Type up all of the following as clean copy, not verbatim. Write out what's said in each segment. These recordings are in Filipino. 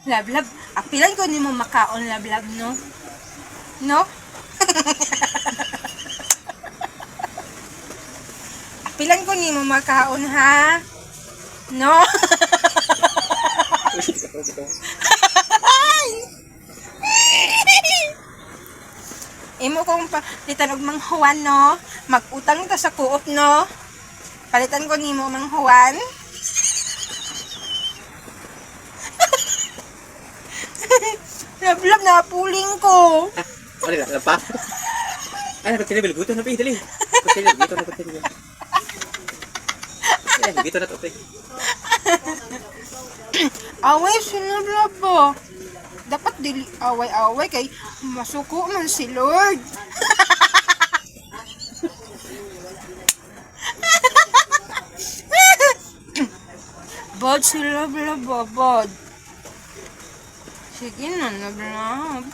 Lablab. Apilan ko ni mo makaon lablab, no? No? Apilan ko ni mo makaon, ha? No? Imo kong palitan og Mang Juan, no? Mag-utang ta sa Coop, no? Palitan ko nimo Mang Juan. Lablab na puling ko. Ano na pa? Ay, nagkakilibel. Gusto na, dali. Gusto na. Ay, gusto na to, pre. Away sila po. Dapat dili away-away kay masuko man si Lord. Bod sila bod. Sige na, lablab.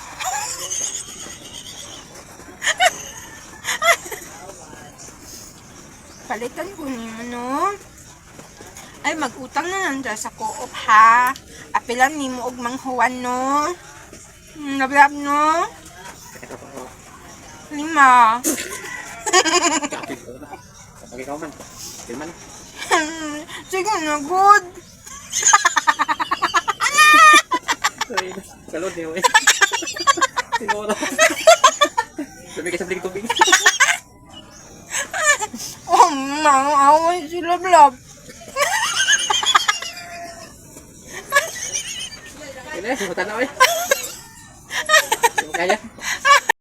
Palitan ko niyo, no? Ay, mag-utang na nanda sa Coop, ha? Apilan ni mo og Mang Juan, no? Lablab, no? 5. Kapag ikaw man. Pilman. Sige na, good. Salod niyo eh. Siguro. Sabi ka sa balik tubig. Oh, away si Lablab. Ini, sebutan apa ya? Kayaknya.